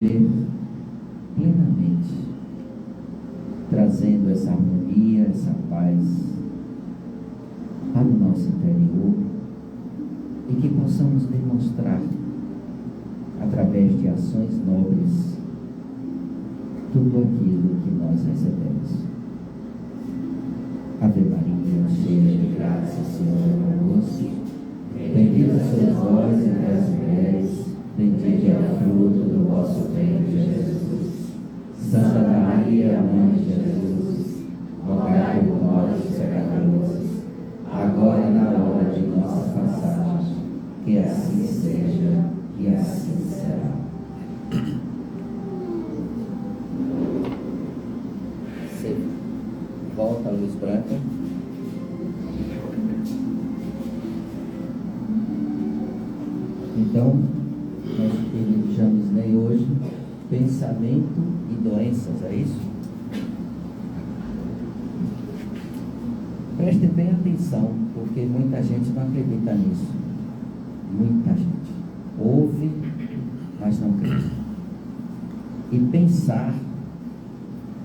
plenamente, trazendo essa harmonia, essa paz para o nosso interior, e que possamos demonstrar, através de ações nobres, tudo aquilo que nós recebemos. Ave Maria, cheia de graça, o Senhor é convosco. Bendita sois vós entre as mulheres, bendito é o fruto do vosso ventre, Jesus. Santa Maria, Mãe de Jesus, rogai por nós, pecadores, agora e na hora de nossa passagem. Que assim seja, e assim será. Você volta a luz branca. Então, nós deixamos nem hoje pensamento e doenças, é isso? Prestem bem atenção, porque muita gente não acredita nisso. Muita gente ouve, mas não crê. E pensar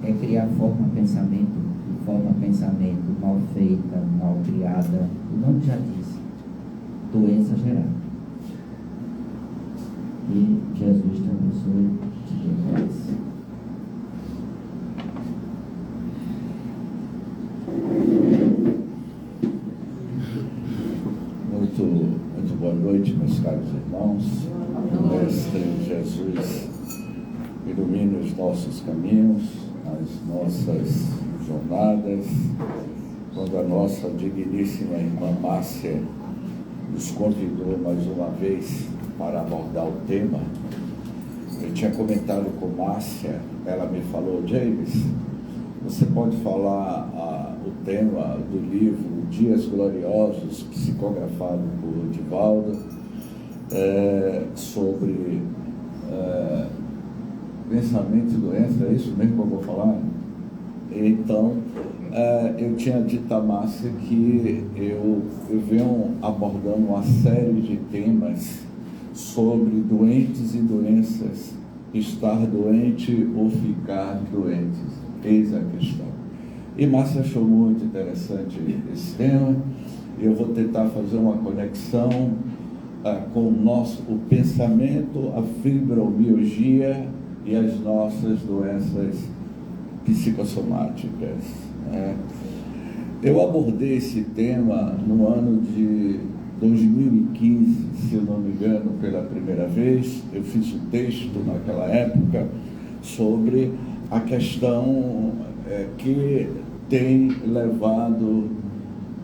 é criar forma-pensamento, e forma-pensamento mal feita, mal criada, o nome já diz, doença geral. E Jesus te abençoe, te dê paz. Muito boa noite, meus caros irmãos. O Mestre Jesus ilumine os nossos caminhos, as nossas jornadas. Quando a nossa digníssima irmã Márcia nos convidou mais uma vez para abordar o tema, eu tinha comentado com Márcia, ela me falou: James, você pode falar o tema do livro Dias Gloriosos, psicografado por Divaldo, sobre pensamento e doença, é isso mesmo que eu vou falar? Então, eu tinha dito a Márcia que eu venho abordando uma série de temas sobre doentes e doenças, estar doente ou ficar doentes, eis a questão. E Márcia achou muito interessante esse tema, e eu vou tentar fazer uma conexão com o pensamento, a fibromialgia e as nossas doenças psicossomáticas. Eu abordei esse tema no ano de 2015, se eu não me engano, pela primeira vez. Eu fiz um texto naquela época sobre a questão que tem levado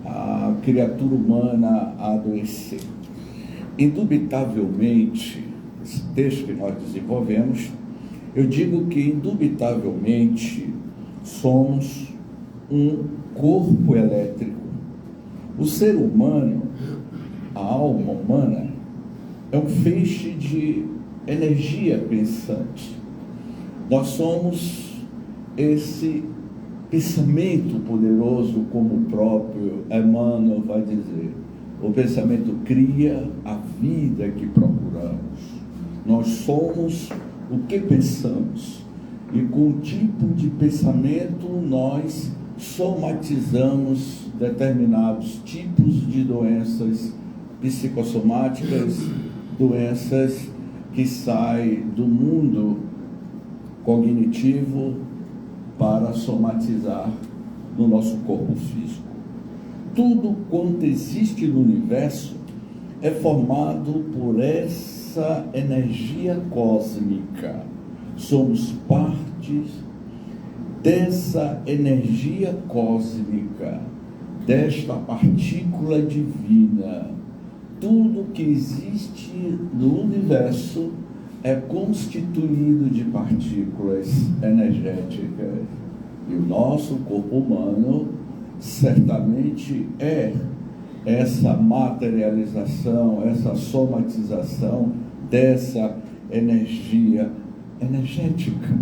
a criatura humana a adoecer. Indubitavelmente, esse texto que nós desenvolvemos, eu digo que indubitavelmente somos um corpo elétrico. O ser humano, a alma humana, é um feixe de energia pensante. Nós somos esse pensamento poderoso, como o próprio Emmanuel vai dizer. O pensamento cria a vida que procuramos. Nós somos o que pensamos. E com o tipo de pensamento nós somatizamos determinados tipos de doenças psicossomáticas, doenças que saem do mundo cognitivo para somatizar no nosso corpo físico. Tudo quanto existe no universo é formado por essa energia cósmica. Somos partes dessa energia cósmica, desta partícula divina. Tudo que existe no universo é constituído de partículas energéticas. E o nosso corpo humano certamente é essa materialização, essa somatização dessa energia energética.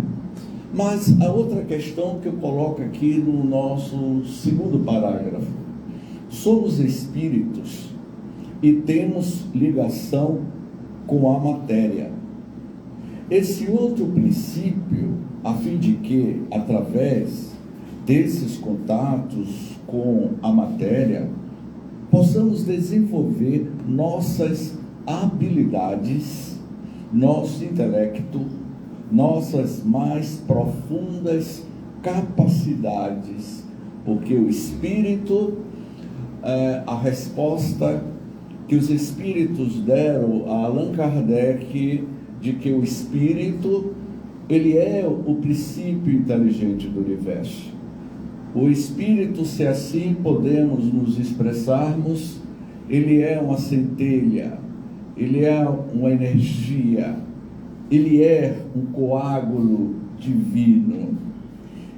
Mas a outra questão que eu coloco aqui no nosso segundo parágrafo: somos espíritos e temos ligação com a matéria. esse outro princípio, a fim de que, através desses contatos com a matéria, possamos desenvolver nossas habilidades, nosso intelecto, nossas mais profundas capacidades, porque o Espírito, a resposta que os Espíritos deram a Allan Kardec, de que o Espírito, ele é o princípio inteligente do universo. O Espírito, se assim podemos nos expressarmos, ele é uma centelha, ele é uma energia, ele é um coágulo divino.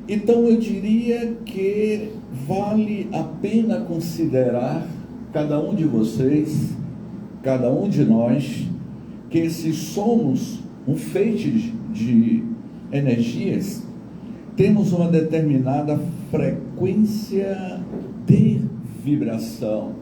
Então eu diria que vale a pena considerar, cada um de vocês, cada um de nós, que se somos um feixe de energias, temos uma determinada frequência de vibração.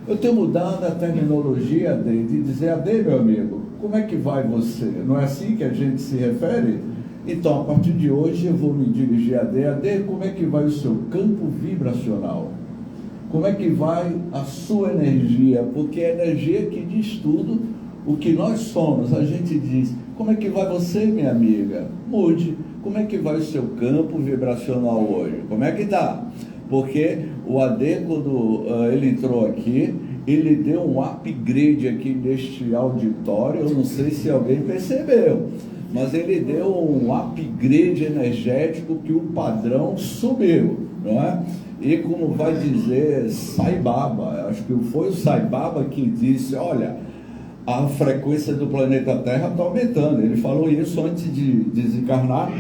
Eu tenho mudado a terminologia de dizer: Ade, meu amigo, como é que vai você? Não é assim que a gente se refere? Então, a partir de hoje, eu vou me dirigir a Ade. Ade, como é que vai o seu campo vibracional? Como é que vai a sua energia? Porque é a energia que diz tudo o que nós somos. A gente diz: como é que vai você, minha amiga? Mude. Como é que vai o seu campo vibracional hoje? Como é que está? Porque o Ade, quando ele entrou aqui, ele deu um upgrade aqui neste auditório. Eu não sei se alguém percebeu, mas ele deu um upgrade energético, que o padrão subiu, não é? E como vai dizer Sai Baba, acho que foi o Sai Baba que disse: olha, a frequência do planeta Terra está aumentando. Ele falou isso antes de desencarnar.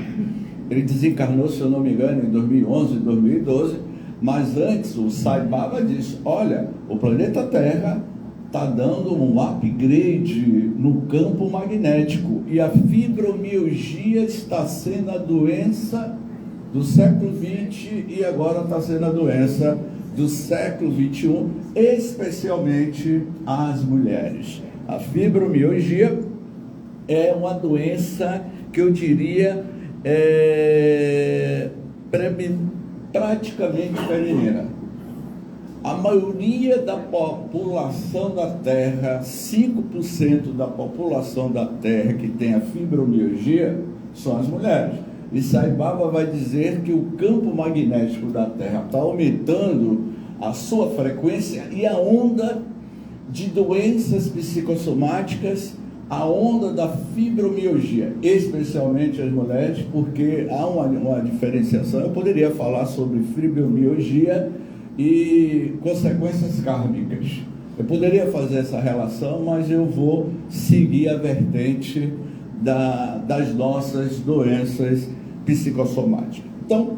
Ele desencarnou, se eu não me engano, em 2011, 2012, mas antes o Sai Baba disse: olha, o planeta Terra está dando um upgrade no campo magnético, e a fibromialgia está sendo a doença do século XX, e agora está sendo a doença do século XXI, especialmente as mulheres. A fibromialgia é uma doença que eu diria praticamente feminina. A maioria da população da Terra, 5% da população da Terra que tem a fibromialgia são as mulheres. E Sai Baba vai dizer que o campo magnético da Terra está aumentando a sua frequência, e a onda de doenças psicossomáticas, a onda da fibromialgia, especialmente as mulheres, porque há uma diferenciação. Eu poderia falar sobre fibromialgia e consequências kármicas. Eu poderia fazer essa relação, mas eu vou seguir a vertente das nossas doenças psicossomáticas. Então,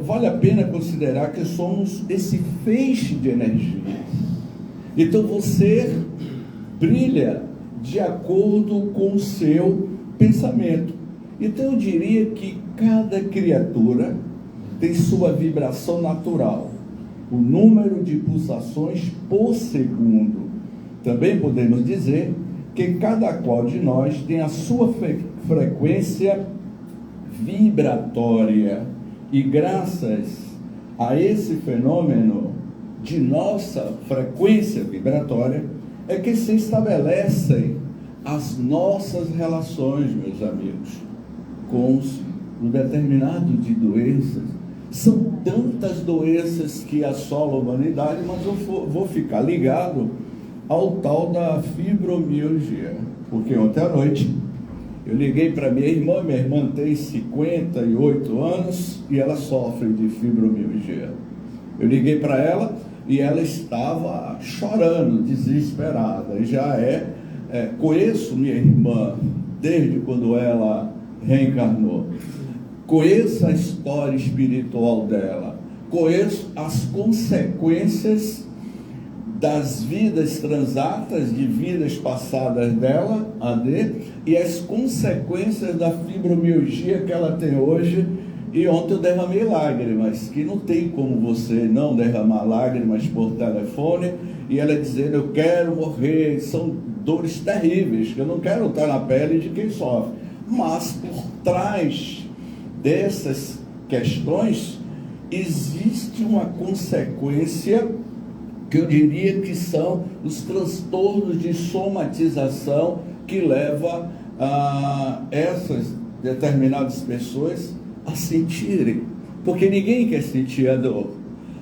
vale a pena considerar que somos esse feixe de energia. Então você brilha de acordo com o seu pensamento. Então eu diria que cada criatura tem sua vibração natural, o número de pulsações por segundo. Também podemos dizer que cada qual de nós tem a sua frequência vibratória, e graças a esse fenômeno de nossa frequência vibratória é que se estabelecem as nossas relações, meus amigos, com um determinado de doenças. São tantas doenças que assolam a humanidade, mas eu vou ficar ligado ao tal da fibromialgia, porque ontem à noite eu liguei para minha irmã tem 58 anos e ela sofre de fibromialgia. Eu liguei para ela e ela estava chorando, desesperada. E já conheço minha irmã desde quando ela reencarnou. Conheço a história espiritual dela. Conheço as consequências das vidas transatas, de vidas passadas dela, e as consequências da fibromialgia que ela tem hoje. E ontem eu derramei lágrimas, que não tem como você não derramar lágrimas por telefone, e ela dizendo: eu quero morrer, são dores terríveis, que eu não quero estar na pele de quem sofre. Mas por trás dessas questões existe uma consequência que eu diria que são os transtornos de somatização que leva a essas determinadas pessoas a sentirem, porque ninguém quer sentir a dor.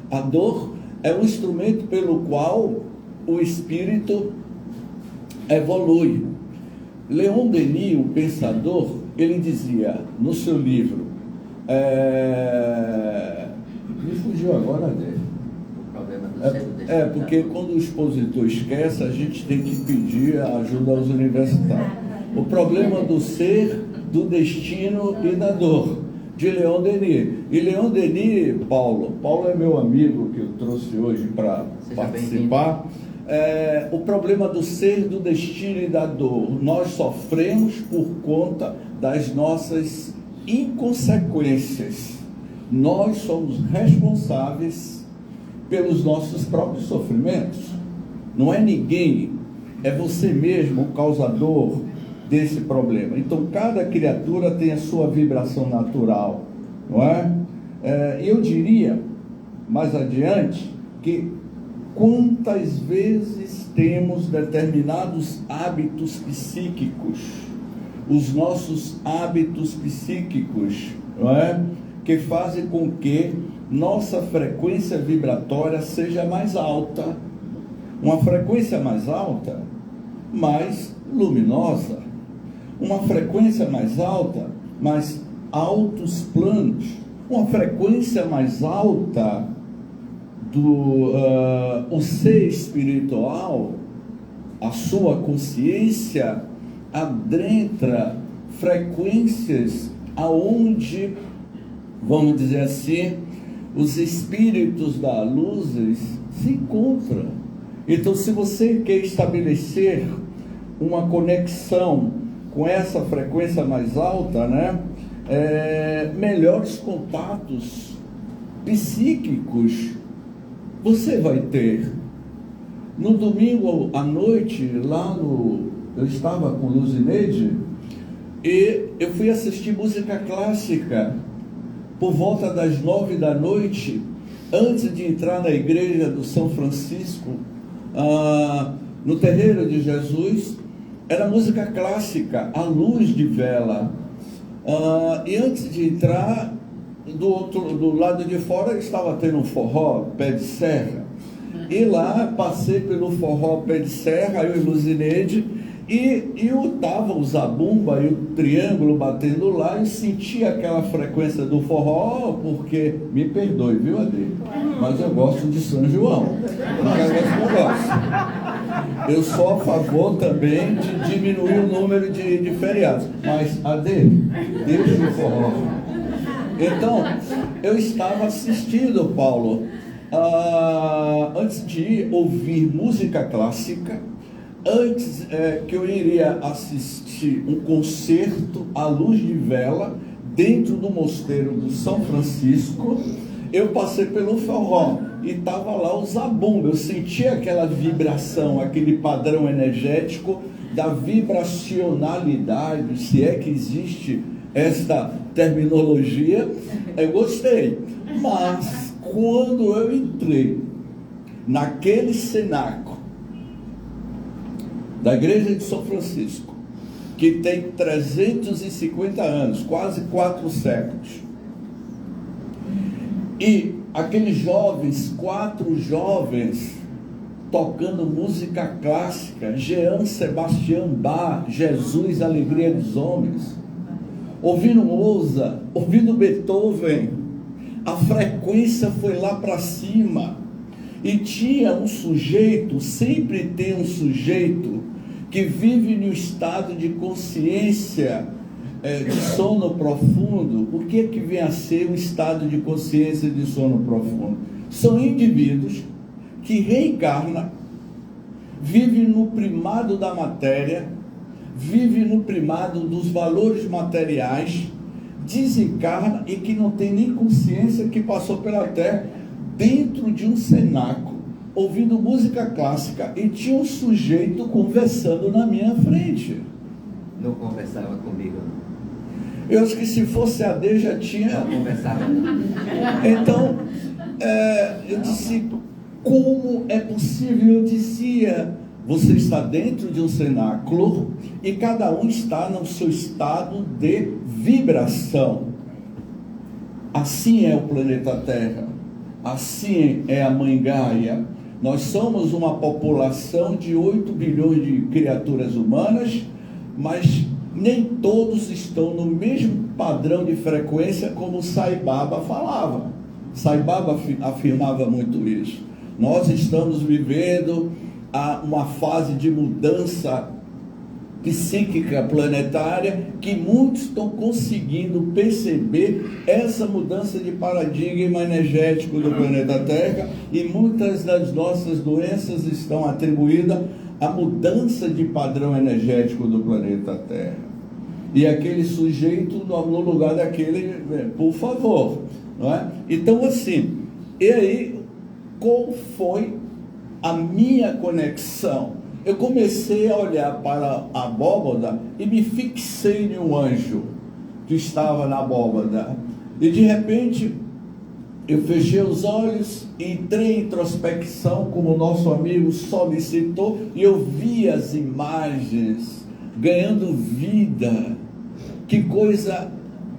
A dor é um instrumento pelo qual o espírito evolui. Leon Denis, o pensador, ele dizia no seu livro, me fugiu agora dele. O problema do ser do destino. Porque quando o expositor esquece, a gente tem que pedir a ajuda aos universitários. O problema do ser, do destino e da dor, de Leon Denis. E Leon Denis, Paulo é meu amigo que eu trouxe hoje para participar. O problema do ser, do destino e da dor. Nós sofremos por conta das nossas inconsequências. Nós somos responsáveis pelos nossos próprios sofrimentos. Não é ninguém, é você mesmo o causador desse problema. Então, cada criatura tem a sua vibração natural, não é? Eu diria, mais adiante, que quantas vezes temos determinados hábitos psíquicos, os nossos hábitos psíquicos, não é? Que fazem com que nossa frequência vibratória seja mais alta. Uma frequência mais alta, mais luminosa. Uma frequência mais alta, mais altos planos. Uma frequência mais alta o ser espiritual, a sua consciência adentra frequências aonde, vamos dizer assim, os espíritos da luz se encontram. Então, se você quer estabelecer uma conexão com essa frequência mais alta, né, melhores contatos psíquicos você vai ter. No domingo à noite, eu estava com Luzineide e eu fui assistir música clássica por volta das 9 da noite, antes de entrar na igreja do São Francisco, no terreiro de Jesus. Era música clássica, à luz de vela. E antes de entrar, do lado de fora estava tendo um forró, pé de serra. E lá passei pelo forró pé de serra, eu e Luzineide, e eu estava o zabumba e o triângulo batendo lá, e senti aquela frequência do forró, porque, me perdoe, viu, Adri? Mas eu gosto de São João. Eu sou a favor também de diminuir o número de feriados. Mas, Adri, deixa o forró. Então, eu estava assistindo, Paulo, antes de ouvir música clássica, antes que eu iria assistir um concerto à luz de vela dentro do mosteiro do São Francisco, eu passei pelo forró e estava lá o zabumba. Eu senti aquela vibração, aquele padrão energético da vibracionalidade, se é que existe esta terminologia. Eu gostei, mas quando eu entrei naquele cenáculo da igreja de São Francisco, que tem 350 anos, quase 4 séculos, e aqueles jovens, 4 jovens, tocando música clássica, Jean Sebastian Bach, Jesus, Alegria dos Homens, ouvindo Mozart, ouvindo Beethoven, a frequência foi lá para cima, e tinha um sujeito, sempre tem um sujeito, que vive no estado de consciência, de sono profundo. O que é que vem a ser um estado de consciência de sono profundo? São indivíduos que reencarnam, vivem no primado da matéria, vivem no primado dos valores materiais, desencarna e que não tem nem consciência que passou pela Terra, dentro de um cenáculo ouvindo música clássica e tinha um sujeito conversando na minha frente. Não conversava comigo. Eu acho que se fosse AD já tinha. Não conversava. Então, eu disse, como é possível? Eu dizia, você está dentro de um cenáculo e cada um está no seu estado de vibração. Assim é o planeta Terra, assim é a Mãe Gaia. Nós somos uma população de 8 bilhões de criaturas humanas, mas nem todos estão no mesmo padrão de frequência como Sai Baba falava. Sai Baba afirmava muito isso. Nós estamos vivendo uma fase de mudança psíquica planetária que muitos estão conseguindo perceber essa mudança de paradigma energético do planeta Terra, e muitas das nossas doenças estão atribuídas à mudança de padrão energético do planeta Terra. E aquele sujeito no lugar daquele, por favor, não é? Então assim, e aí, qual foi a minha conexão? Eu comecei a olhar para a abóbada e me fixei em um anjo que estava na abóbada. E de repente, eu fechei os olhos, entrei em introspecção, como o nosso amigo solicitou, e eu vi as imagens ganhando vida. Que coisa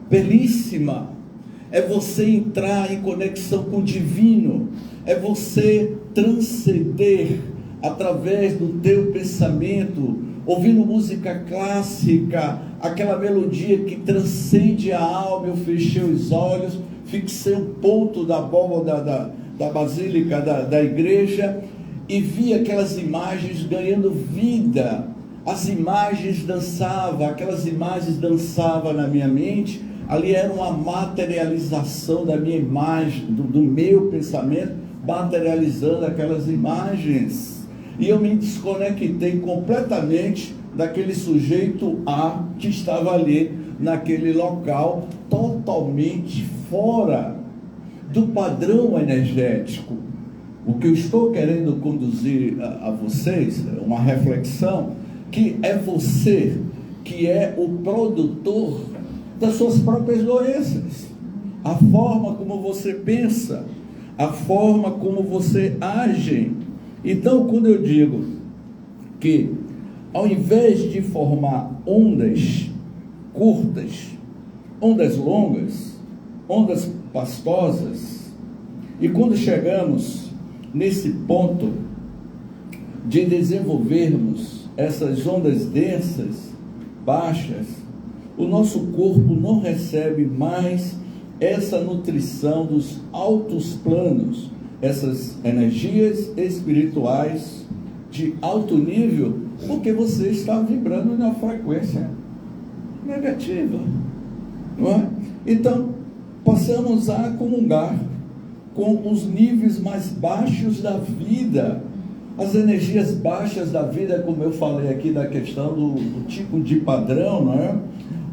belíssima! É você entrar em conexão com o divino, é você transcender através do teu pensamento, ouvindo música clássica, aquela melodia que transcende a alma. Eu fechei os olhos, fixei um ponto da abóbada da basílica da igreja e vi aquelas imagens ganhando vida. As imagens dançavam, aquelas imagens dançavam na minha mente. Ali era uma materialização da minha imagem, do meu pensamento, materializando aquelas imagens. E eu me desconectei completamente daquele sujeito A que estava ali, naquele local, totalmente fora do padrão energético. O que eu estou querendo conduzir a vocês, uma reflexão, que é você que é o produtor das suas próprias doenças. A forma como você pensa, a forma como você age. Então, quando eu digo que, ao invés de formar ondas curtas, ondas longas, ondas pastosas, e quando chegamos nesse ponto de desenvolvermos essas ondas densas, baixas, o nosso corpo não recebe mais essa nutrição dos altos planos, essas energias espirituais de alto nível, porque você está vibrando na frequência negativa, não é? Então, passamos a comungar com os níveis mais baixos da vida, as energias baixas da vida, como eu falei aqui da questão do tipo de padrão, não é?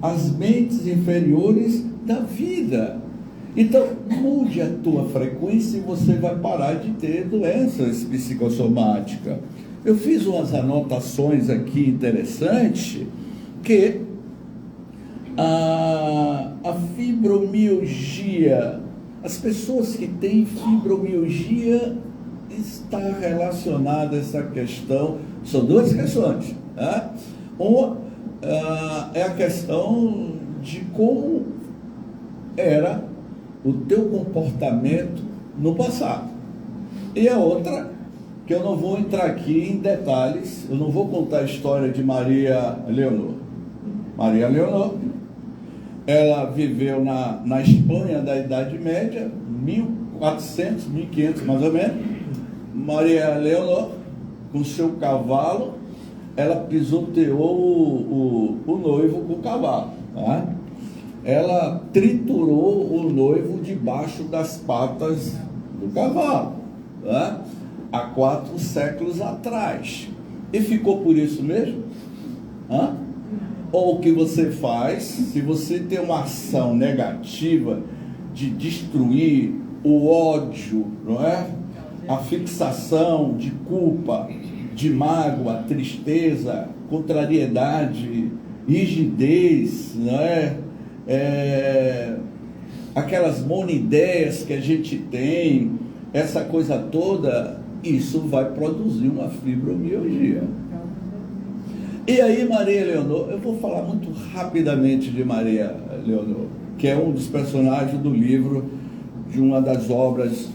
As mentes inferiores da vida. Então, mude a tua frequência e você vai parar de ter doenças psicossomáticas. Eu fiz umas anotações aqui interessantes, que a fibromialgia, as pessoas que têm fibromialgia, está relacionada a essa questão. São duas questões, né? Uma é a questão de como era o teu comportamento no passado, e a outra, que eu não vou entrar aqui em detalhes, eu não vou contar a história de Maria Leonor. Maria Leonor, ela viveu na Espanha da Idade Média, 1400, 1500 mais ou menos. Maria Leonor, com seu cavalo, ela pisoteou o noivo com o cavalo, tá? Ela triturou o noivo debaixo das patas do cavalo, tá? Há 4 séculos atrás. E ficou por isso mesmo? Hã? Ou o que você faz, se você tem uma ação negativa de destruir o ódio, não é? a fixação de culpa, de mágoa, tristeza, contrariedade, rigidez, não é? Aquelas monideias que a gente tem, essa coisa toda, isso vai produzir uma fibromialgia. E aí, Maria Leonor, eu vou falar muito rapidamente de Maria Leonor, que é um dos personagens do livro, de uma das obras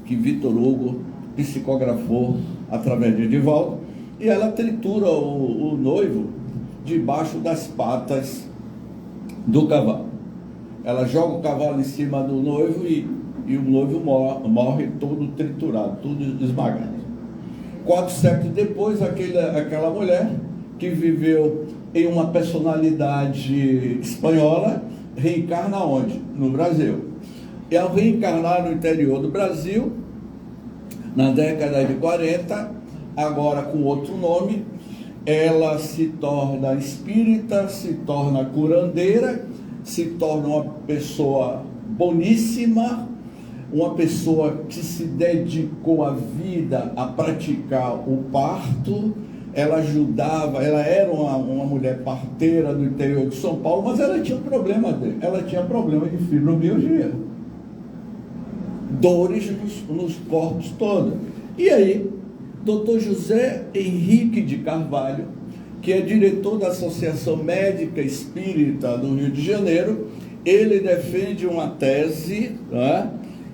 que Victor Hugo psicografou através de Edivaldo, e ela tritura o noivo debaixo das patas do cavalo. Ela joga o cavalo em cima do noivo e o noivo morre todo triturado, todo esmagado. 4 séculos depois, aquela mulher que viveu em uma personalidade espanhola, reencarna onde? No Brasil. E ao reencarnar no interior do Brasil, na década de 40, agora com outro nome, ela se torna espírita, se torna curandeira, se torna uma pessoa boníssima, uma pessoa que se dedicou a vida a praticar o parto. Ela ajudava, ela era uma mulher parteira do interior de São Paulo, mas ela tinha um problema de fibromialgia, dores nos corpos todos. E aí, Dr. José Henrique de Carvalho, que é diretor da Associação Médica Espírita do Rio de Janeiro, ele defende uma tese, né,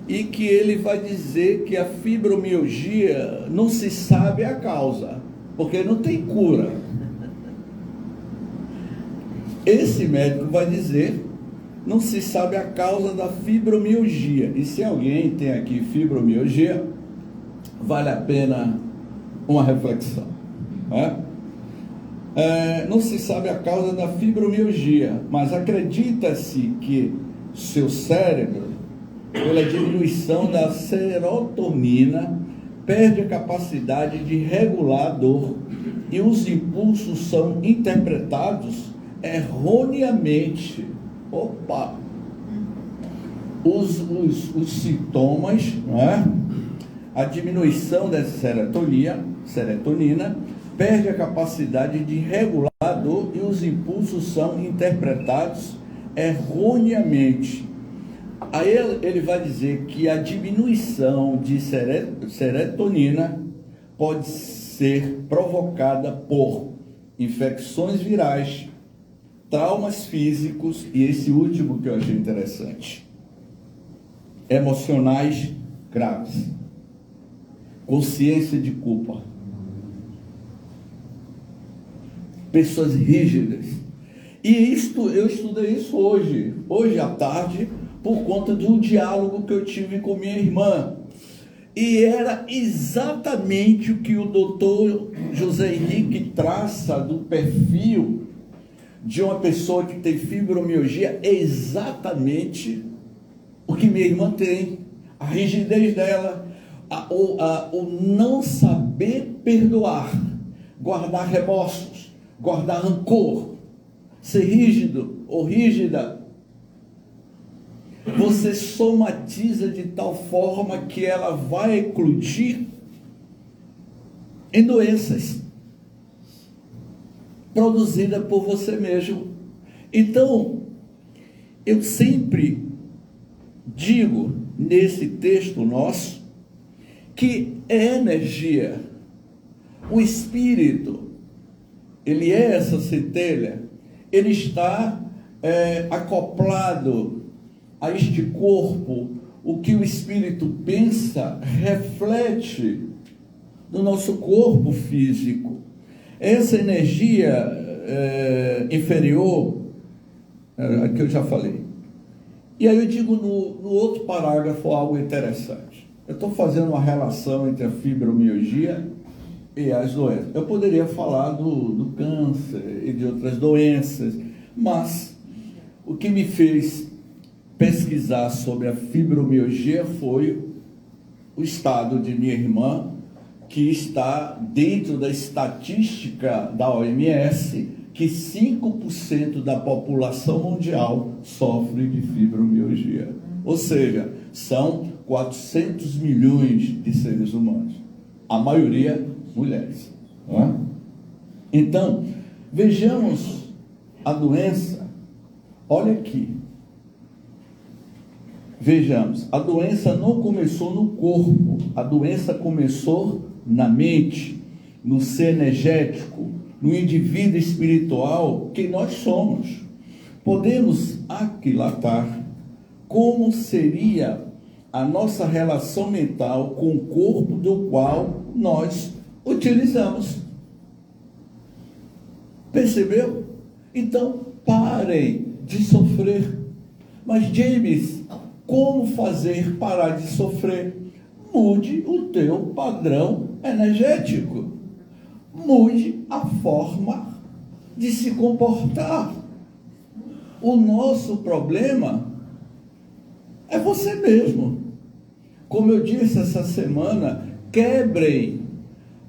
e que ele vai dizer que a fibromialgia não se sabe a causa, porque não tem cura. Esse médico vai dizer, não se sabe a causa da fibromialgia. E se alguém tem aqui fibromialgia, vale a pena uma reflexão, né? Não se sabe a causa da fibromialgia, mas acredita-se que seu cérebro, pela diminuição da serotonina, perde a capacidade de regular a dor e os impulsos são interpretados erroneamente. Os sintomas, não é? A diminuição da serotonina perde a capacidade de regular a dor e os impulsos são interpretados erroneamente. Aí ele vai dizer que a diminuição de serotonina pode ser provocada por infecções virais, traumas físicos e esse último que eu achei interessante, emocionais graves, consciência de culpa, pessoas rígidas. E eu estudei isso hoje à tarde, por conta de um diálogo que eu tive com minha irmã. E era exatamente o que o doutor José Henrique traça do perfil de uma pessoa que tem fibromialgia, é exatamente o que minha irmã tem. A rigidez dela, o não saber perdoar, guardar remorsos, guardar rancor, ser rígido ou rígida. Você somatiza de tal forma que ela vai eclodir em doenças produzidas por você mesmo. Então, eu sempre digo nesse texto nosso que é energia. O espírito, ele é essa centelha, ele está acoplado a este corpo. O que o espírito pensa reflete no nosso corpo físico. Essa energia inferior, que eu já falei. E aí eu digo no outro parágrafo algo interessante. Eu estou fazendo uma relação entre a fibromialgia e as doenças. Eu poderia falar do câncer e de outras doenças, mas o que me fez pesquisar sobre a fibromialgia foi o estado de minha irmã, que está dentro da estatística da OMS, que 5% da população mundial sofre de fibromialgia. Ou seja, são 400 milhões de seres humanos, a maioria mulheres. Não é? Então, vejamos a doença. Olha aqui. Vejamos, a doença não começou no corpo, a doença começou na mente, no ser energético, no indivíduo espiritual que nós somos. Podemos aquilatar como seria a nossa relação mental com o corpo do qual nós utilizamos. Percebeu? Então, parem de sofrer. Mas, James, como fazer parar de sofrer? Mude o teu padrão energético. Mude a forma de se comportar. O nosso problema é você mesmo. Como eu disse essa semana, quebrem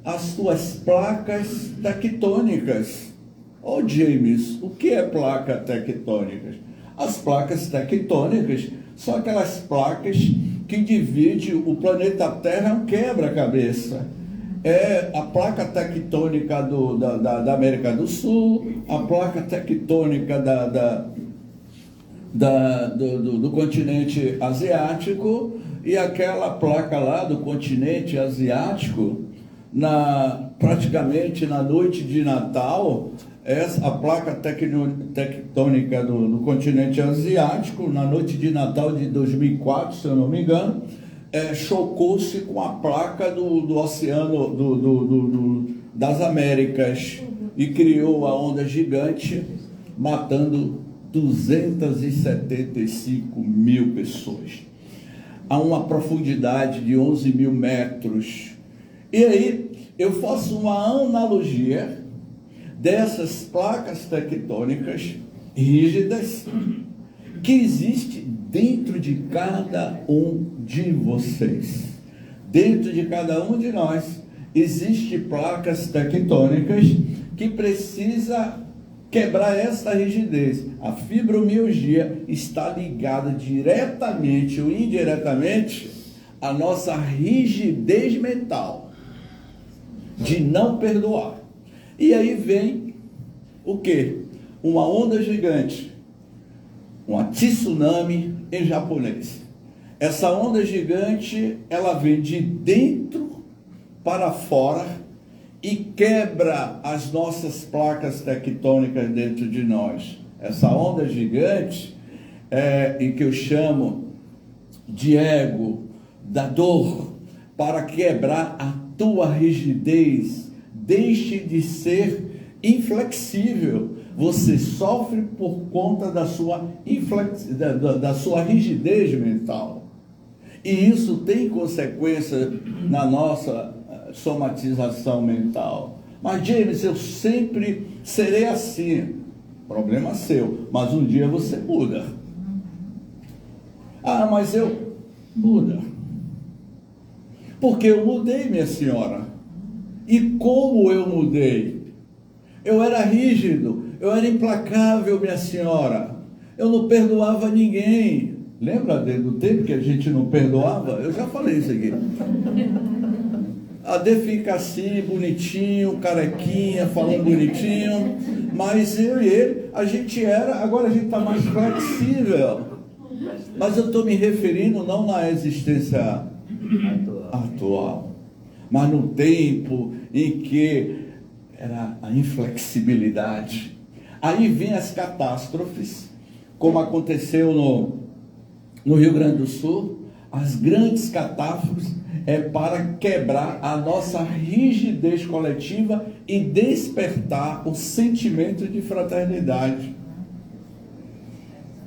as tuas placas tectônicas. Oh, James, o que é placa tectônicas? As placas tectônicas são aquelas placas que dividem o planeta Terra, é um quebra-cabeça. É a placa tectônica da América do Sul, a placa tectônica do continente asiático, e aquela placa lá do continente asiático, praticamente na noite de Natal, a placa tectônica do continente asiático, na noite de Natal de 2004, se eu não me engano, chocou-se com a placa do oceano das Américas e criou a onda gigante, matando 275 mil pessoas, a uma profundidade de 11 mil metros. E aí eu faço uma analogia dessas placas tectônicas rígidas que existe dentro de cada um de vocês. Dentro de cada um de nós existem placas tectônicas que precisa quebrar essa rigidez. A fibromialgia está ligada diretamente ou indiretamente à nossa rigidez mental de não perdoar. E aí vem o quê? Uma onda gigante, uma tsunami em japonês. Essa onda gigante, ela vem de dentro para fora e quebra as nossas placas tectônicas dentro de nós. Essa onda gigante e que eu chamo de ego, da dor, para quebrar a tua rigidez. Deixe de ser inflexível. Você sofre por conta da sua rigidez mental. E isso tem consequência na nossa somatização mental. Mas, James, eu sempre serei assim. Problema seu. Mas um dia você muda. Ah, mas eu muda. Porque eu mudei, minha senhora. E como eu mudei? Eu era rígido, eu era implacável, minha senhora. Eu não perdoava ninguém. Lembra do tempo que a gente não perdoava? Eu já falei isso aqui. A de fica assim, bonitinho, carequinha, falando bonitinho. Mas eu e ele, a gente era, agora a gente está mais flexível. Mas eu estou me referindo não na existência atual, mas no tempo em que era a inflexibilidade. Aí vem as catástrofes, como aconteceu no Rio Grande do Sul. As grandes catástrofes é para quebrar a nossa rigidez coletiva e despertar o sentimento de fraternidade,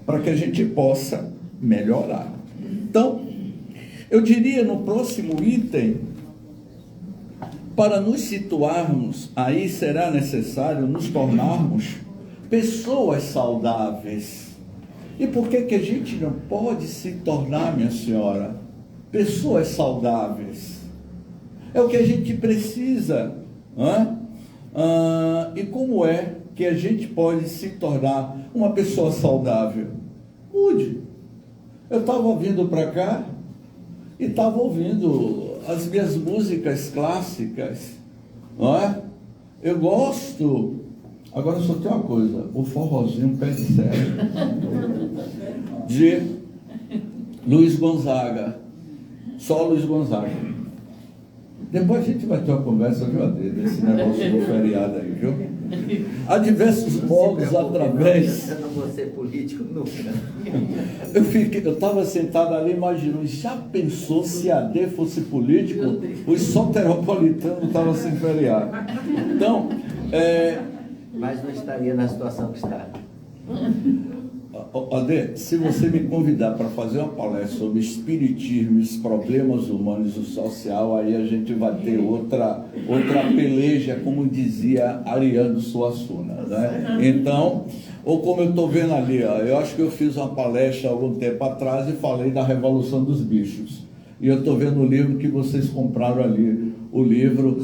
para que a gente possa melhorar. Então, eu diria no próximo item, para nos situarmos, aí será necessário nos tornarmos pessoas saudáveis. E por que a gente não pode se tornar, minha senhora, pessoas saudáveis? É o que a gente precisa. E como é que a gente pode se tornar uma pessoa saudável? Mude. Eu estava vindo para cá e estava ouvindo as minhas músicas clássicas, não é? Eu gosto. Agora só tem uma coisa, o forrozinho pé de serra, de Luiz Gonzaga, só Luiz Gonzaga. Depois a gente vai ter uma conversa, viu, Ade, desse negócio do feriado aí, viu? Há diversos modos através. Eu não vou ser político nunca. Eu estava sentado ali imaginando, já pensou se a Ade fosse político? Os soteropolitanos estavam sem feriado. Então, mas não estaria na situação que está. Ade, se você me convidar para fazer uma palestra sobre espiritismo, os problemas humanos e o social, aí a gente vai ter outra peleja, como dizia Ariano Suassuna, né? Então, ou como eu estou vendo ali, ó, eu acho que eu fiz uma palestra há algum tempo atrás e falei da Revolução dos Bichos. E eu estou vendo o livro que vocês compraram ali, o livro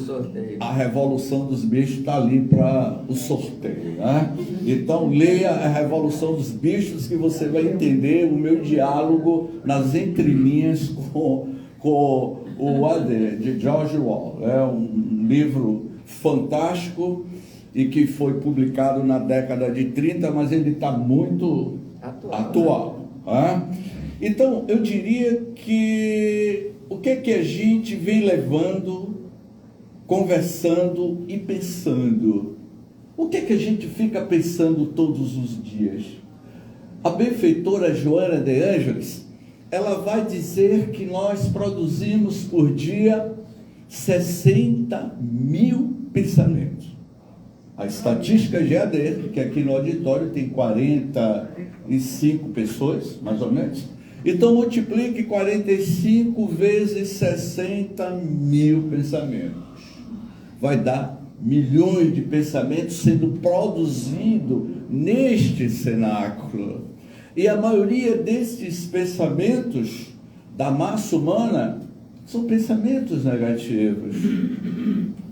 A Revolução dos Bichos, está ali para o sorteio, né? Então leia A Revolução dos Bichos, que você vai entender o meu diálogo nas entrelinhas com o AD, de George Orwell. É um livro fantástico e que foi publicado na década de 30, mas ele está muito atual, né? Então, eu diria que o que a gente vem levando, conversando e pensando? O que a gente fica pensando todos os dias? A benfeitora Joana de Ângeles, ela vai dizer que nós produzimos por dia 60 mil pensamentos. A estatística GAD, que aqui no auditório tem 45 pessoas, mais ou menos. Então, multiplique 45 vezes 60 mil pensamentos. Vai dar milhões de pensamentos sendo produzidos neste cenáculo. E a maioria destes pensamentos da massa humana são pensamentos negativos.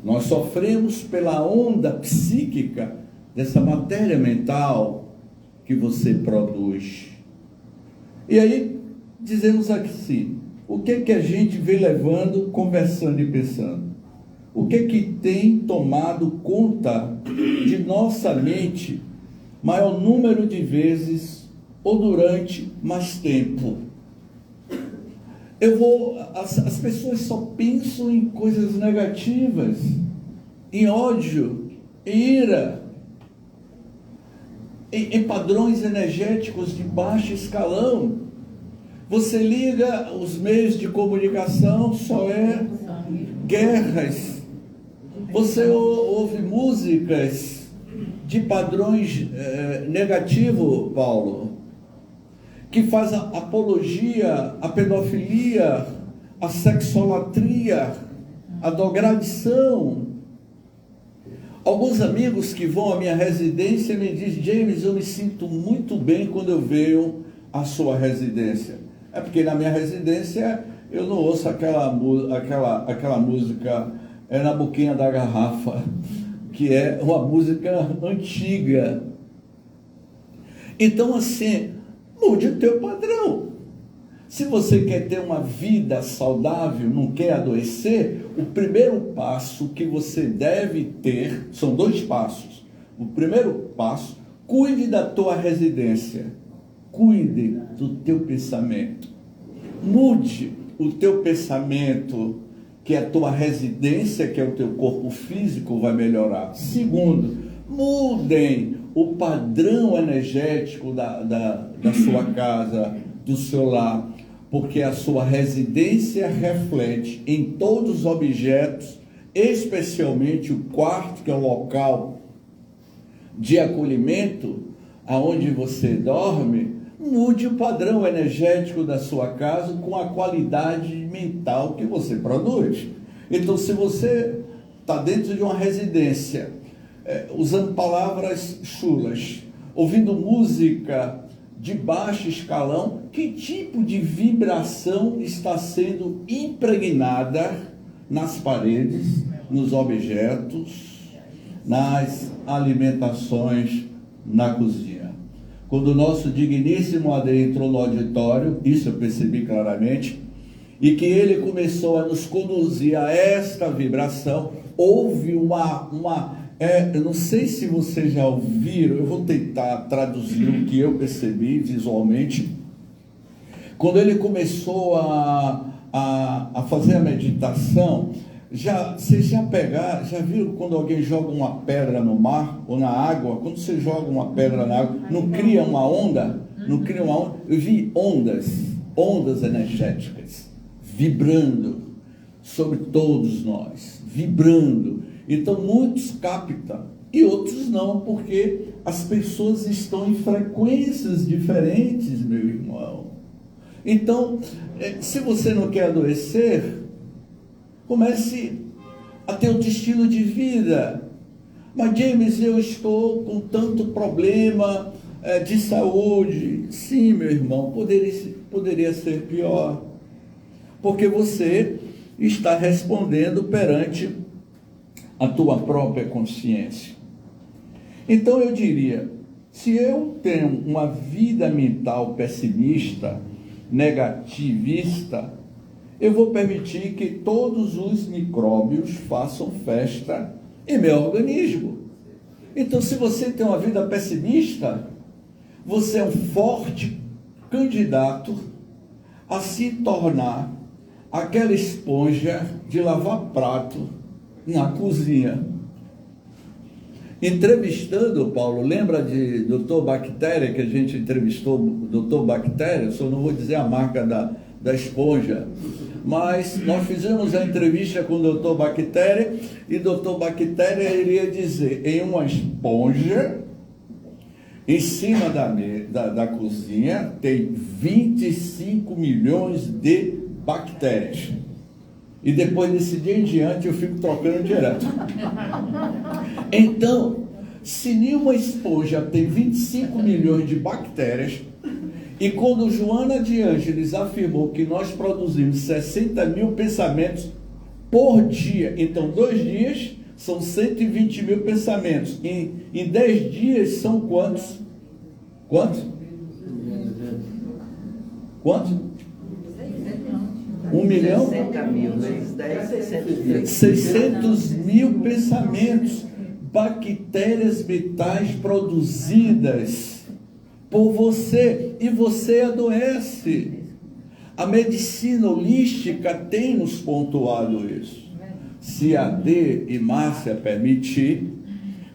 Nós sofremos pela onda psíquica dessa matéria mental que você produz. E aí, dizemos assim, o que a gente vem levando, conversando e pensando? O que tem tomado conta de nossa mente maior número de vezes ou durante mais tempo? As pessoas só pensam em coisas negativas, em ódio, em ira, em padrões energéticos de baixo escalão. Você liga os meios de comunicação, só é guerras. Você ouve músicas de padrões negativos, Paulo, que faz a apologia à pedofilia, à sexolatria, à drogadição. Alguns amigos que vão à minha residência me dizem: James, eu me sinto muito bem quando eu venho à sua residência. É porque na minha residência eu não ouço aquela música na boquinha da garrafa, que é uma música antiga. Então, assim, mude o teu padrão. Se você quer ter uma vida saudável, não quer adoecer, o primeiro passo que você deve ter, são 2 passos. O primeiro passo, cuide da tua residência. Cuide do teu pensamento. Mude o teu pensamento, que a tua residência, que é o teu corpo físico, vai melhorar. Segundo, mudem o padrão energético da sua casa, do seu lar, porque a sua residência reflete em todos os objetos, especialmente o quarto, que é o local de acolhimento, aonde você dorme. Mude o padrão energético da sua casa com a qualidade mental que você produz. Então, se você está dentro de uma residência, usando palavras chulas, ouvindo música de baixo escalão, que tipo de vibração está sendo impregnada nas paredes, nos objetos, nas alimentações, na cozinha? Quando o nosso digníssimo AD entrou no auditório, isso eu percebi claramente, e que ele começou a nos conduzir a esta vibração, houve eu não sei se vocês já ouviram, eu vou tentar traduzir o que eu percebi visualmente. Quando ele começou a fazer a meditação, vocês já viram quando alguém joga uma pedra no mar ou na água? Quando você joga uma pedra na água, não cria uma onda? Não cria uma onda? Eu vi ondas energéticas vibrando sobre todos nós, vibrando. Então muitos captam e outros não, porque as pessoas estão em frequências diferentes, meu irmão. Então, se você não quer adoecer, comece a ter outro estilo de vida. Mas James, eu estou com tanto problema de saúde. Sim, meu irmão, poderia ser pior, porque você está respondendo perante a tua própria consciência. Então eu diria, se eu tenho uma vida mental pessimista, negativista, eu vou permitir que todos os micróbios façam festa em meu organismo. Então, se você tem uma vida pessimista, você é um forte candidato a se tornar aquela esponja de lavar prato na cozinha. Entrevistando, Paulo, lembra de Dr. Bactéria, que a gente entrevistou o Dr. Bactéria? Só não vou dizer a marca da esponja, mas nós fizemos a entrevista com o Dr. Bactéria, e Dr. Bactéria iria dizer, em uma esponja, em cima da cozinha, tem 25 milhões de bactérias. E depois desse dia em diante eu fico trocando direto. Então, se nenhuma esponja tem 25 milhões de bactérias, e quando Joana de Ângeles afirmou que nós produzimos 60 mil pensamentos por dia, então 2 dias são 120 mil pensamentos. Em 10 dias são quantos? Quantos? 1 milhão? 600 mil pensamentos, bactérias mentais produzidas por você, e você adoece. A medicina holística tem nos pontuado isso. Se a Dê e Márcia permitir,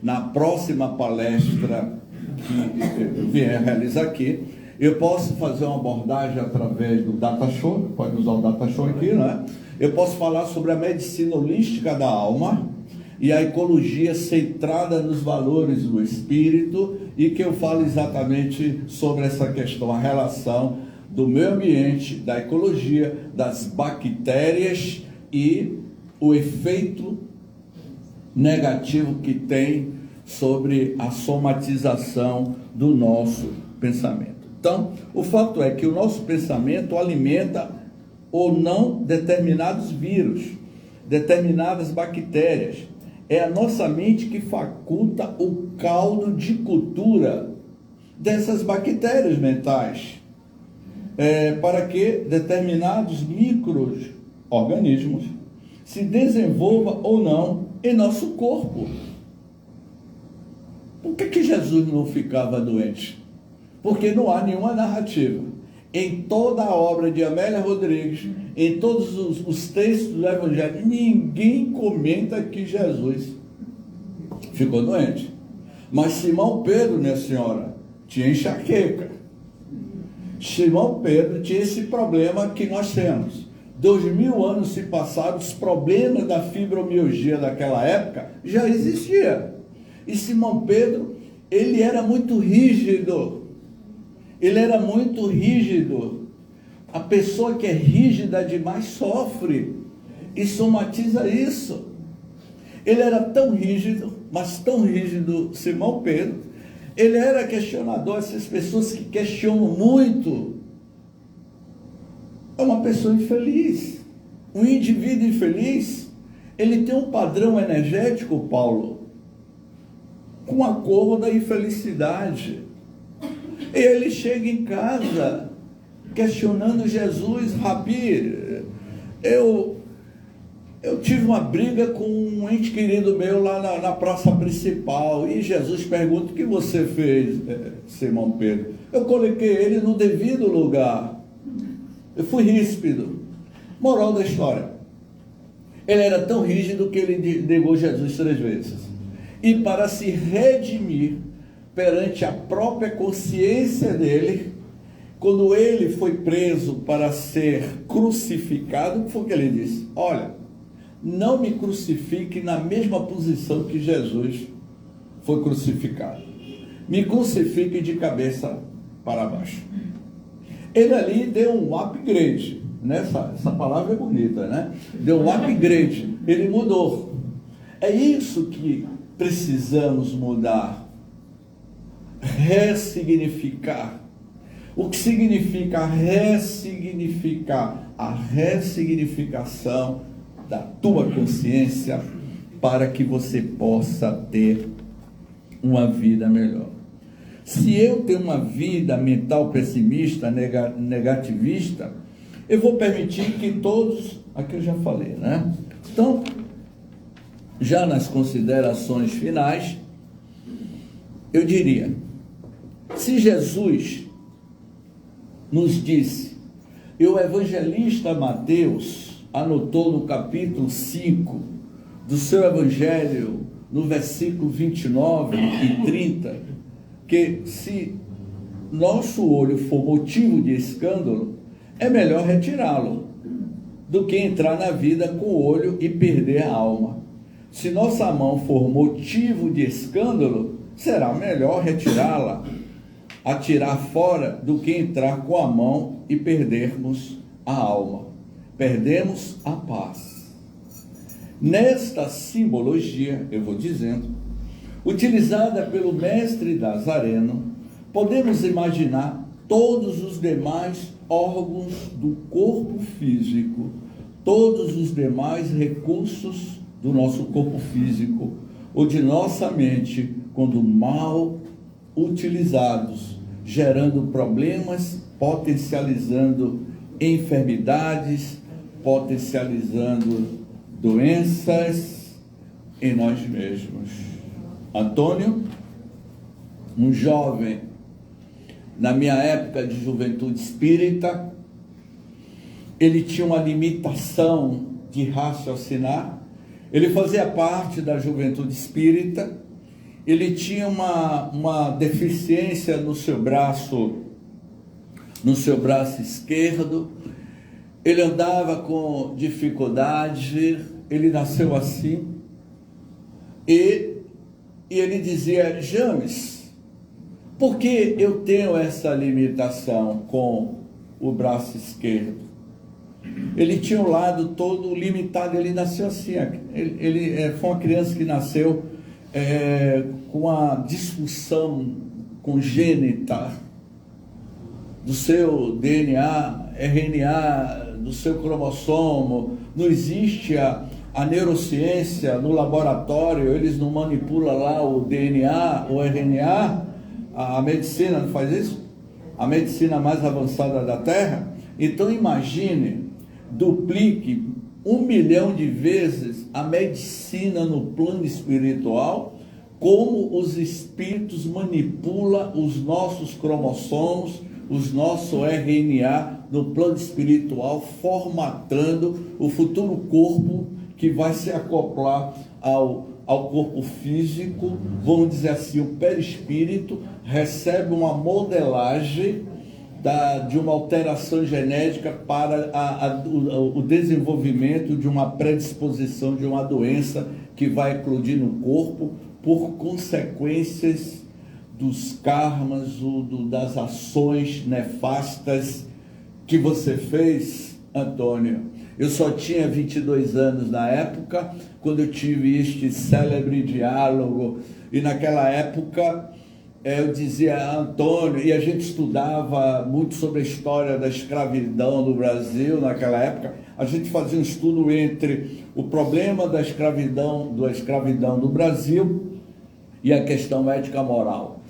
na próxima palestra que eu vier realizar aqui, eu posso fazer uma abordagem através do Data Show, pode usar o Data Show aqui, né? Eu posso falar sobre a medicina holística da alma e a ecologia centrada nos valores do espírito, e que eu falo exatamente sobre essa questão, a relação do meio ambiente, da ecologia, das bactérias e o efeito negativo que tem sobre a somatização do nosso pensamento. Então, o fato é que o nosso pensamento alimenta ou não determinados vírus, determinadas bactérias. É a nossa mente que faculta o caldo de cultura dessas bactérias mentais, para que determinados micro-organismos se desenvolvam ou não em nosso corpo. Por que Jesus não ficava doente? Porque não há nenhuma narrativa. Em toda a obra de Amélia Rodrigues, em todos os textos do Evangelho, ninguém comenta que Jesus ficou doente. Mas Simão Pedro, minha senhora, tinha enxaqueca. Simão Pedro tinha esse problema que nós temos. 2000 anos se passaram, os problemas da fibromialgia daquela época já existiam. E Simão Pedro, ele era muito rígido. Ele era muito rígido. A pessoa que é rígida demais sofre e somatiza isso. Ele era tão rígido, mas tão rígido, Simão Pedro. Ele era questionador. Essas pessoas que questionam muito é uma pessoa infeliz. Um indivíduo infeliz, ele tem um padrão energético, Paulo, com a cor da infelicidade. Ele chega em casa questionando Jesus: Rabi, eu tive uma briga com um ente querido meu lá na praça principal, e Jesus pergunta: o que você fez, Simão Pedro? Eu coloquei ele no devido lugar, eu fui ríspido. Moral da história: ele era tão rígido que ele negou Jesus 3 vezes, e para se redimir perante a própria consciência dele, quando ele foi preso para ser crucificado, o que foi que ele disse? Olha, não me crucifique na mesma posição que Jesus foi crucificado. Me crucifique de cabeça para baixo. Ele ali deu um upgrade, né? Essa palavra é bonita, né? Deu um upgrade, ele mudou. É isso que precisamos mudar. Ressignificar. O que significa ressignificar? A ressignificação da tua consciência para que você possa ter uma vida melhor. Se eu tenho uma vida mental pessimista, negativista, eu vou permitir que todos, aqui eu já falei, né? Então, já nas considerações finais, eu diria, se Jesus nos disse, e o evangelista Mateus anotou no capítulo 5 do seu evangelho, no versículo 29 e 30, que se nosso olho for motivo de escândalo, é melhor retirá-lo, do que entrar na vida com o olho e perder a alma. Se nossa mão for motivo de escândalo, será melhor retirá-la, atirar fora, do que entrar com a mão e perdermos a alma. Perdemos a paz. Nesta simbologia, eu vou dizendo, utilizada pelo mestre Nazareno, podemos imaginar todos os demais órgãos do corpo físico, todos os demais recursos do nosso corpo físico ou de nossa mente, quando mal utilizados, gerando problemas, potencializando enfermidades, potencializando doenças em nós mesmos. Antônio, um jovem, na minha época de juventude espírita, ele tinha uma limitação de raciocinar, ele fazia parte da juventude espírita, ele tinha uma deficiência no seu braço esquerdo, ele andava com dificuldade, ele nasceu assim, e ele dizia, James, por que eu tenho essa limitação com o braço esquerdo? Ele tinha um lado todo limitado, ele nasceu assim, ele foi uma criança que nasceu com a disfunção congênita do seu DNA, RNA, do seu cromossomo. Não existe a neurociência no laboratório, eles não manipulam lá o DNA, o RNA, a medicina não faz isso? A medicina mais avançada da Terra? Então imagine, duplique 1 milhão de vezes a medicina no plano espiritual, como os espíritos manipulam os nossos cromossomos, os nossos RNA no plano espiritual, formatando o futuro corpo que vai se acoplar ao corpo físico. Vamos dizer assim, o perispírito recebe uma modelagem de uma alteração genética para o desenvolvimento de uma predisposição de uma doença que vai eclodir no corpo por consequências dos karmas, das ações nefastas que você fez, Antônio. Eu só tinha 22 anos na época, quando eu tive este célebre diálogo, e naquela época eu dizia, Antônio, e a gente estudava muito sobre a história da escravidão no Brasil naquela época. A gente fazia um estudo entre o problema da escravidão no Brasil e a questão ética moral.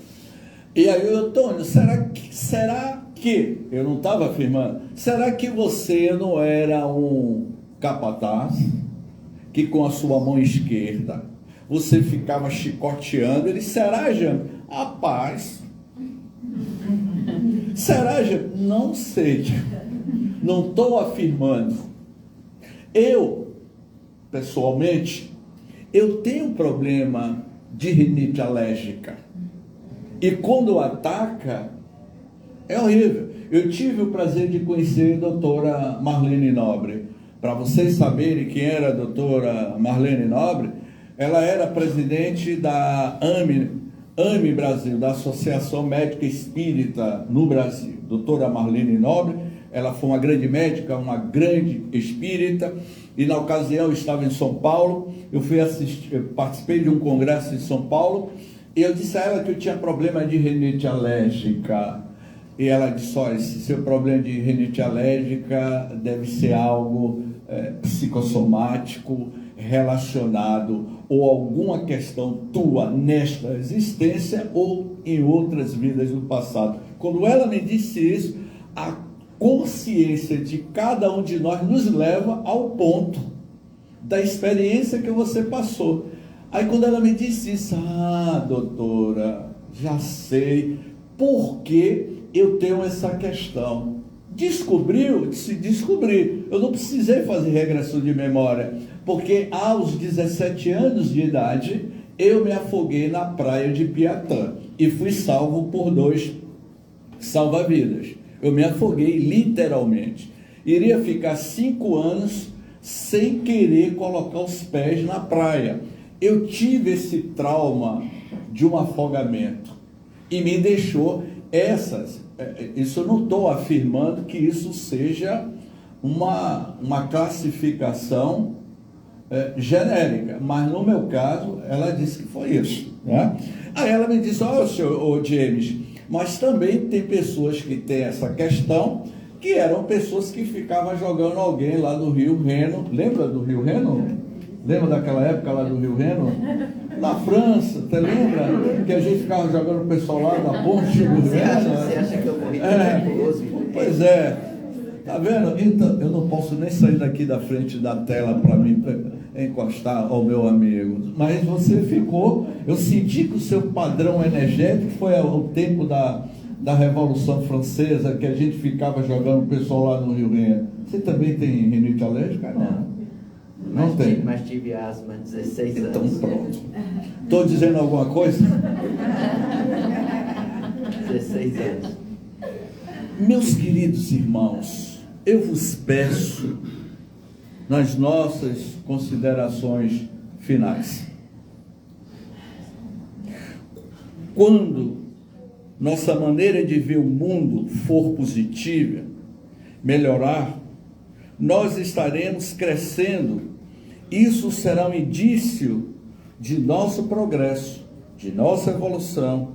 E aí, Antônio, será que eu não estava afirmando. Será que você não era um capataz que com a sua mão esquerda você ficava chicoteando? Ele, será, Jean? Rapaz, será, Jean? Não sei, não estou afirmando. Eu, pessoalmente, eu tenho um problema de rinite alérgica. E quando ataca, é horrível. Eu tive o prazer de conhecer a doutora Marlene Nobre. Para vocês saberem quem era a doutora Marlene Nobre, ela era presidente da AME Brasil, da Associação Médica Espírita no Brasil. Doutora Marlene Nobre, ela foi uma grande médica, uma grande espírita, e na ocasião eu estava em São Paulo, eu participei de um congresso em São Paulo, e eu disse a ela que eu tinha problema de rinite alérgica. E ela disse, olha, esse seu problema de rinite alérgica deve ser algo psicossomático, relacionado ou alguma questão tua nesta existência ou em outras vidas do passado. Quando ela me disse isso, a consciência de cada um de nós nos leva ao ponto da experiência que você passou. Aí quando ela me disse isso, doutora, já sei por que eu tenho essa questão. Descobriu? Disse, descobri. Eu não precisei fazer regressão de memória, porque aos 17 anos de idade, eu me afoguei na praia de Piatã e fui salvo por 2 salva-vidas. Eu me afoguei literalmente. Iria ficar 5 anos sem querer colocar os pés na praia. Eu tive esse trauma de um afogamento e me deixou isso eu não estou afirmando que isso seja uma classificação genérica, mas no meu caso, ela disse que foi isso, né? Aí ela me disse, senhor James, mas também tem pessoas que têm essa questão, que eram pessoas que ficavam jogando alguém lá do Rio Reno. Lembra do Rio Reno? Lembra daquela época lá do Rio Reno? Na França, você lembra? Que a gente ficava jogando o pessoal lá da ponte do Rio Reno? Você acha que eu morri perigoso? Pois é. Tá vendo? Então, eu não posso nem sair daqui da frente da tela para me encostar ao meu amigo. Mas você ficou... Eu senti que o seu padrão energético foi ao tempo da Revolução Francesa, que a gente ficava jogando o pessoal lá no Rio Reno. Você também tem rinite alérgica? Não tem. Mas tive asma há 16 anos. Então pronto. Estou dizendo alguma coisa? 16 anos. Meus queridos irmãos, eu vos peço, nas nossas considerações finais, quando nossa maneira de ver o mundo for positiva, melhorar, nós estaremos crescendo. Isso será um indício de nosso progresso, de nossa evolução,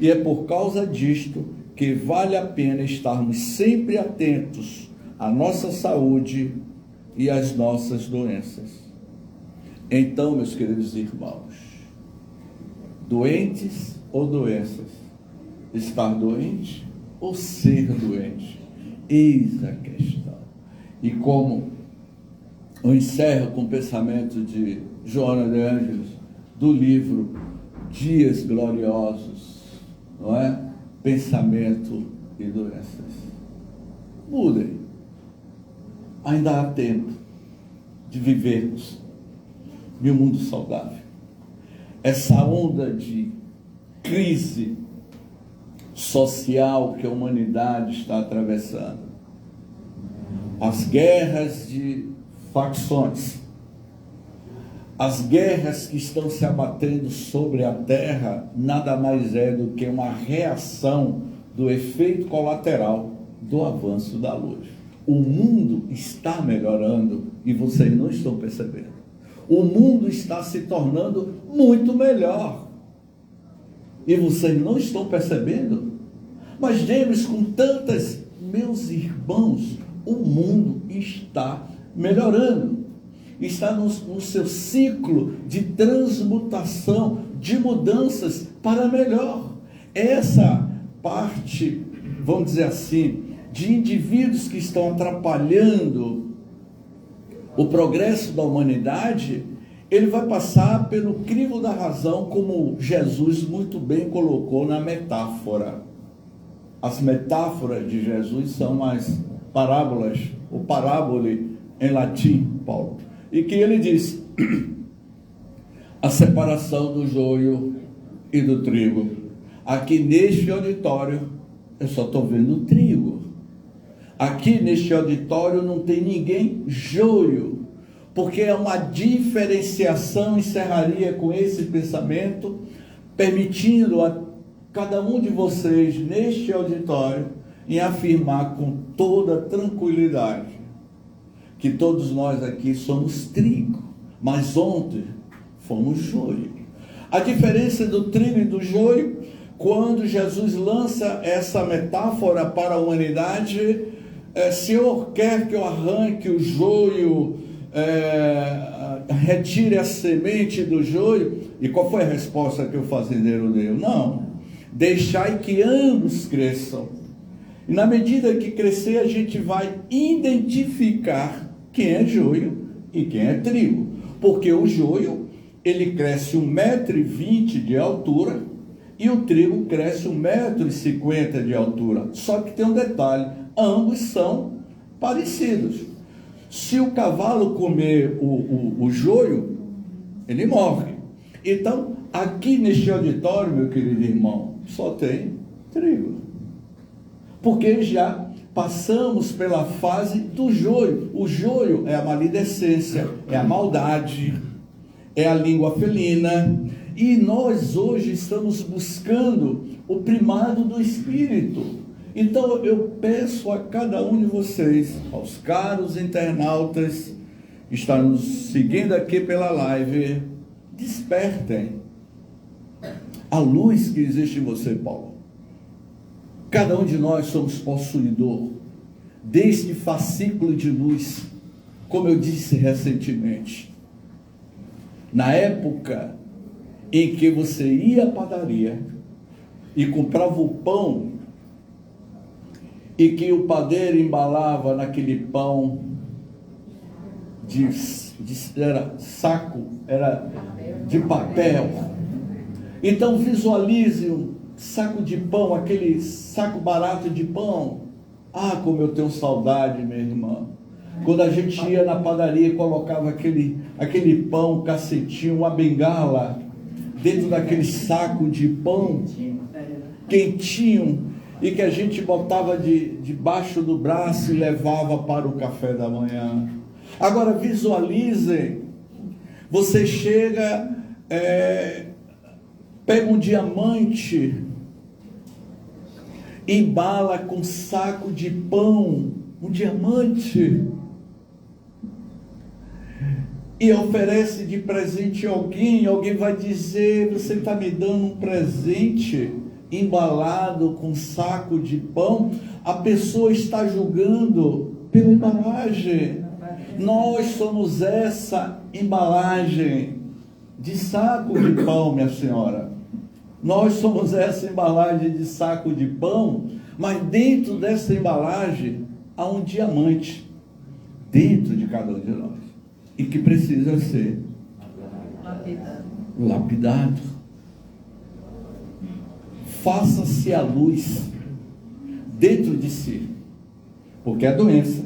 e é por causa disto que vale a pena estarmos sempre atentos à nossa saúde e às nossas doenças. Então, meus queridos irmãos, doentes ou doenças, estar doente ou ser doente, eis a questão. E como eu encerro com o pensamento de Joana de Ângeles, do livro Dias Gloriosos, não é? Pensamento e doenças. Mudem. Ainda há tempo de vivermos em um mundo saudável. Essa onda de crise social que a humanidade está atravessando, as guerras de facções, as guerras que estão se abatendo sobre a terra, nada mais é do que uma reação do efeito colateral do avanço da luz. O mundo está melhorando e vocês não estão percebendo. O mundo está se tornando muito melhor e vocês não estão percebendo. Mas James, com tantas, meus irmãos, o mundo está melhorando, está no seu ciclo de transmutação, de mudanças para melhor. Essa parte, vamos dizer assim, de indivíduos que estão atrapalhando o progresso da humanidade, ele vai passar pelo crivo da razão, como Jesus muito bem colocou na metáfora. As metáforas de Jesus são as parábolas, o parábole em latim, Paulo. E que ele diz, a separação do joio e do trigo. Aqui neste auditório, eu só estou vendo o trigo. Aqui neste auditório não tem ninguém joio, porque é uma diferenciação, encerraria com esse pensamento, permitindo a cada um de vocês neste auditório em afirmar com toda tranquilidade que todos nós aqui somos trigo, mas ontem fomos joio. A diferença do trigo e do joio, quando Jesus lança essa metáfora para a humanidade, Senhor quer que eu arranque o joio, retire a semente do joio. E qual foi a resposta que o fazendeiro deu? Não, deixai que ambos cresçam. E na medida que crescer, a gente vai identificar quem é joio e quem é trigo. Porque o joio, ele cresce 1,20 m de altura e o trigo cresce 1,50 m de altura. Só que tem um detalhe, ambos são parecidos. Se o cavalo comer o joio, ele morre. Então, aqui neste auditório, meu querido irmão, só tem trigo. Porque já passamos pela fase do joio. O joio é a maledicência, é a maldade, é a língua felina. E nós hoje estamos buscando o primado do Espírito. Então eu peço a cada um de vocês, aos caros internautas que estão nos seguindo aqui pela live, despertem a luz que existe em você, Paulo. Cada um de nós somos possuidor deste fascículo de luz, como eu disse recentemente. Na época em que você ia à padaria e comprava o pão, e que o padeiro embalava naquele pão era saco, era de papel. Então visualize um saco de pão, aquele saco barato de pão. Ah, como eu tenho saudade, minha irmã. Quando a gente ia na padaria e colocava aquele pão, cacetinho, uma bengala, dentro daquele saco de pão, quentinho, e que a gente botava debaixo do braço e levava para o café da manhã. Agora visualizem, você chega, pega um diamante, embala com saco de pão, um diamante, e oferece de presente a alguém. Alguém vai dizer, você está me dando um presente embalado com saco de pão. A pessoa está julgando pela embalagem. Nós somos essa embalagem de saco de pão, minha senhora. Nós somos essa embalagem de saco de pão, mas dentro dessa embalagem há um diamante dentro de cada um de nós, e que precisa ser lapidado. Faça-se a luz dentro de si, porque a doença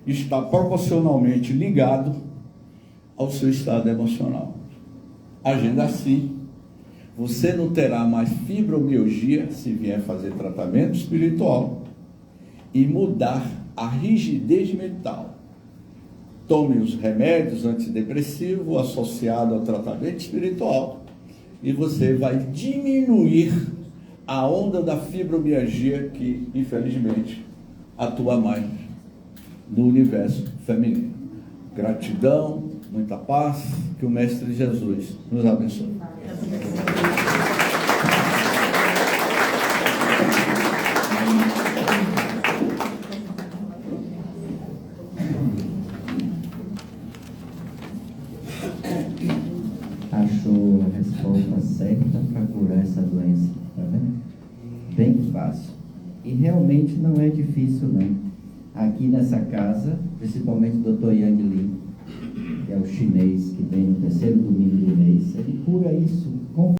está proporcionalmente ligado ao seu estado emocional. Agindo assim, você não terá mais fibromialgia se vier fazer tratamento espiritual e mudar a rigidez mental. Tome os remédios antidepressivos associados ao tratamento espiritual e você vai diminuir a onda da fibromialgia que, infelizmente, atua mais no universo feminino. Gratidão, muita paz, que o Mestre Jesus nos abençoe. Achou a resposta certa para curar essa doença, tá vendo? Bem fácil. E realmente não é difícil, não. Aqui nessa casa, principalmente o Dr. Yang Lin, que é o chinês que vem no terceiro domingo do mês, ele cura isso com